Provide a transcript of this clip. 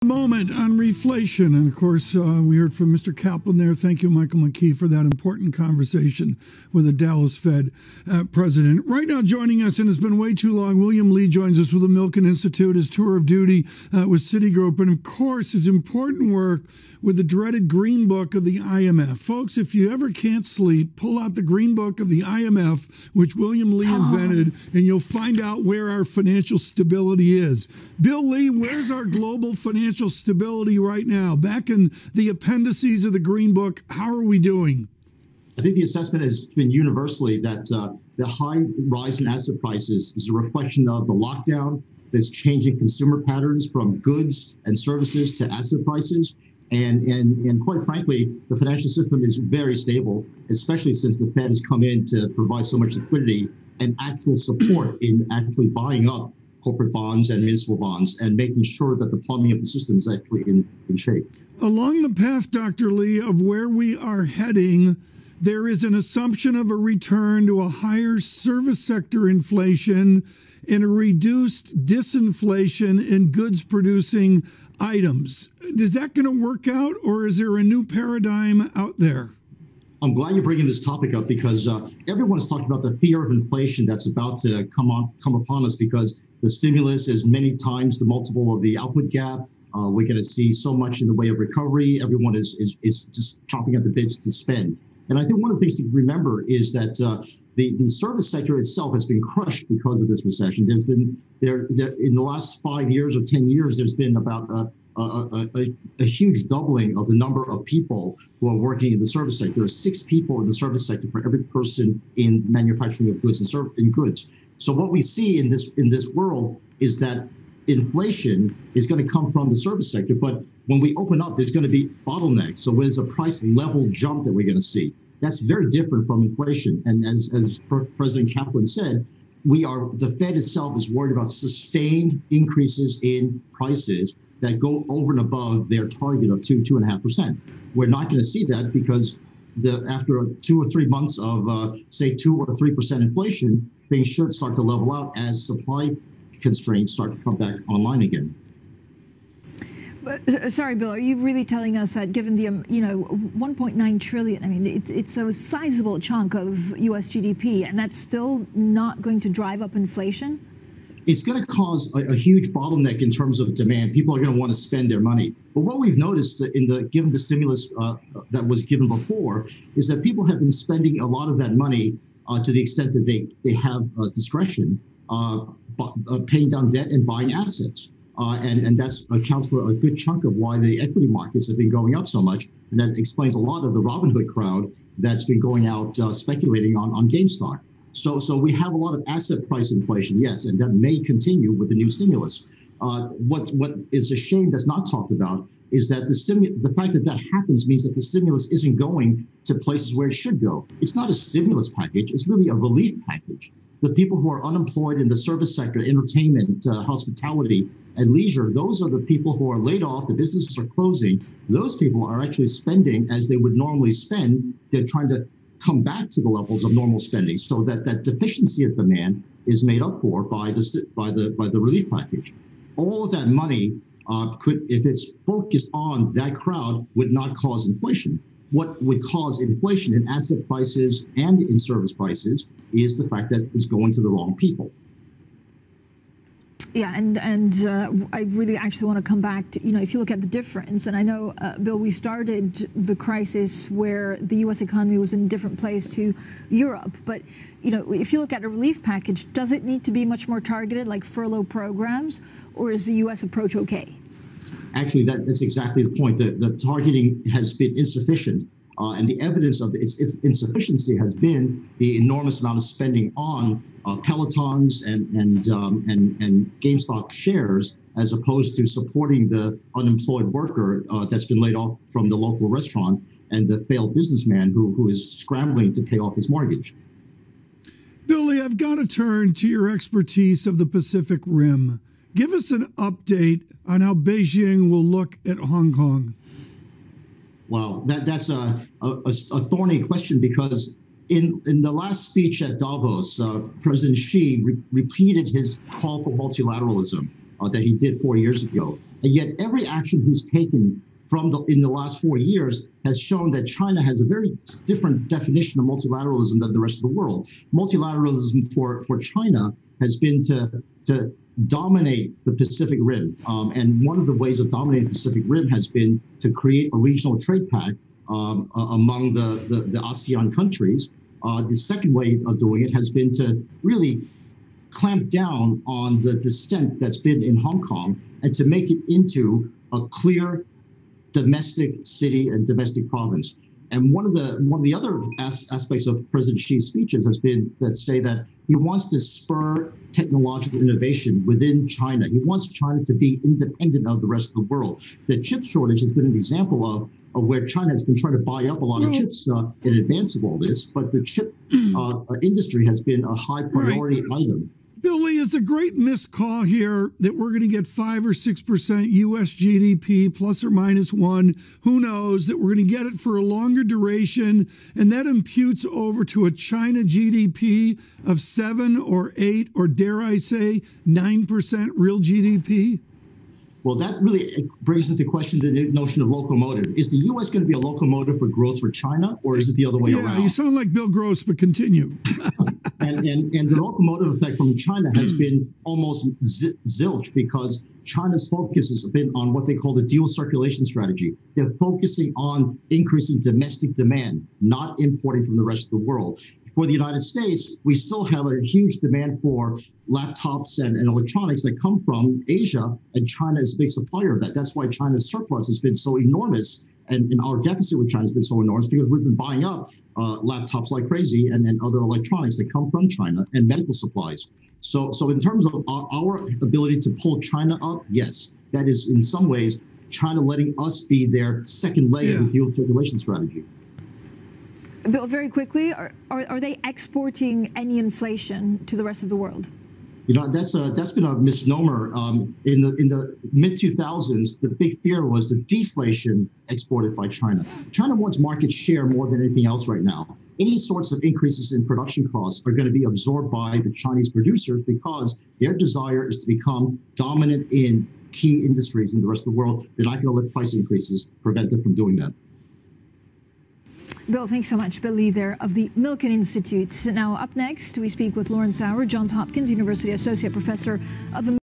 Moment on reflation. And of course, we heard from Mr. Kaplan there. Thank you, Michael McKee, for that important conversation with the Dallas Fed president. Right now, joining us, and it's been way too long, William Lee joins us with the Milken Institute, his tour of duty with Citigroup, and of course, his important work with the dreaded Green Book of the IMF. Folks, if you ever can't sleep, pull out the Green Book of the IMF, which William Lee invented, and you'll find out where our financial stability is. Bill Lee, where's our global financial stability right now? Back in the appendices of the Green Book, how are we doing? I think the assessment has been universally that the high rise in asset prices is a reflection of the lockdown that's changing consumer patterns from goods and services to asset prices. And quite frankly, the financial system is very stable, especially since the Fed has come in to provide so much liquidity and actual support in actually buying up corporate bonds and municipal bonds and making sure that the plumbing of the system is actually in shape. Along the path, Dr. Lee, of where we are heading, there is an assumption of a return to a higher service sector inflation and a reduced disinflation in goods producing items. Is that going to work out, or is there a new paradigm out there? I'm glad you're bringing this topic up because everyone's talking about the fear of inflation that's about to come upon us because the stimulus is many times the multiple of the output gap. We're going to see so much in the way of recovery. Everyone is just chomping at the bits to spend. And I think one of the things to remember is that the service sector itself has been crushed because of this recession. There's been in the last 5 years or 10 years, there's been about a huge doubling of the number of people who are working in the service sector. There are 6 people in the service sector for every person in manufacturing of goods and goods. So what we see in this world is that inflation is going to come from the service sector, but when we open up, there's going to be bottlenecks. So there's a price level jump that we're going to see. That's very different from inflation. And as President Kaplan said, the Fed itself is worried about sustained increases in prices that go over and above their target of 2.5%. We're not going to see that because after 2 or 3 months of, say, 2 or 3% inflation, things should start to level out as supply constraints start to come back online again. Sorry, Bill, are you really telling us that given the, 1.9 trillion, I mean, it's a sizable chunk of U.S. GDP, and that's still not going to drive up inflation? It's going to cause a huge bottleneck in terms of demand. People are going to want to spend their money. But what we've noticed given the stimulus that was given before is that people have been spending a lot of that money to the extent that they have discretion, paying down debt and buying assets. And that accounts for a good chunk of why the equity markets have been going up so much. And that explains a lot of the Robinhood crowd that's been going out speculating on GameStop. So we have a lot of asset price inflation, yes, and that may continue with the new stimulus. What is a shame that's not talked about is that the fact that happens means that the stimulus isn't going to places where it should go. It's not a stimulus package, it's really a relief package. The people who are unemployed in the service sector, entertainment, hospitality, and leisure, those are the people who are laid off, the businesses are closing. Those people are actually spending as they would normally spend. They're trying to come back to the levels of normal spending, so that deficiency of demand is made up for by the relief package. All of that money could, if it's focused on that crowd, would not cause inflation. What would cause inflation in asset prices and in service prices is the fact that it's going to the wrong people. Yeah, and I really actually want to come back to, if you look at the difference, and I know, Bill, we started the crisis where the U.S. economy was in a different place to Europe. But, if you look at a relief package, does it need to be much more targeted, like furlough programs, or is the U.S. approach okay? Actually, that's exactly the point. The targeting has been insufficient. And the evidence of its insufficiency has been the enormous amount of spending on Pelotons and GameStop shares, as opposed to supporting the unemployed worker that's been laid off from the local restaurant and the failed businessman who is scrambling to pay off his mortgage. Billy, I've got to turn to your expertise of the Pacific Rim. Give us an update on how Beijing will look at Hong Kong. Wow, that's a thorny question because in the last speech at Davos, President Xi repeated his call for multilateralism that he did 4 years ago. And yet every action he's taken in the last 4 years has shown that China has a very different definition of multilateralism than the rest of the world. Multilateralism for China has been to dominate the Pacific Rim. And one of the ways of dominating the Pacific Rim has been to create a regional trade pact among the ASEAN countries. The second way of doing it has been to really clamp down on the dissent that's been in Hong Kong and to make it into a clear domestic city and domestic province. And one of the other aspects of President Xi's speeches has been that say that he wants to spur technological innovation within China. He wants China to be independent of the rest of the world. The chip shortage has been an example of where China has been trying to buy up a lot of chips in advance of all this, but the chip industry has been a high priority item. Billy, it's a great missed call here that we're going to get 5 or 6% U.S. GDP plus or minus 1. Who knows that we're going to get it for a longer duration, and that imputes over to a China GDP of 7 or 8 or dare I say 9% real GDP? Well, that really brings into question the notion of locomotive. Is the U.S. going to be a locomotive for growth for China, or is it the other way around? Yeah, you sound like Bill Gross, but continue. And the locomotive effect from China has been almost zilch because China's focus has been on what they call the dual circulation strategy. They're focusing on increasing domestic demand, not importing from the rest of the world. For the United States, we still have a huge demand for laptops and electronics that come from Asia, and China is a big supplier of that. That's why China's surplus has been so enormous, and our deficit with China has been so enormous because we've been buying up laptops like crazy and other electronics that come from China and medical supplies. So in terms of our ability to pull China up, yes, that is in some ways China letting us be their second leg of the dual circulation strategy. Bill, very quickly, are they exporting any inflation to the rest of the world? You know, that's been a misnomer. In the mid-2000s, the big fear was the deflation exported by China. China wants market share more than anything else right now. Any sorts of increases in production costs are going to be absorbed by the Chinese producers because their desire is to become dominant in key industries in the rest of the world. They're not going to let price increases prevent them from doing that. Bill, thanks so much. Bill Lee there of the Milken Institute. Now, up next, we speak with Lawrence Sauer, Johns Hopkins University Associate Professor of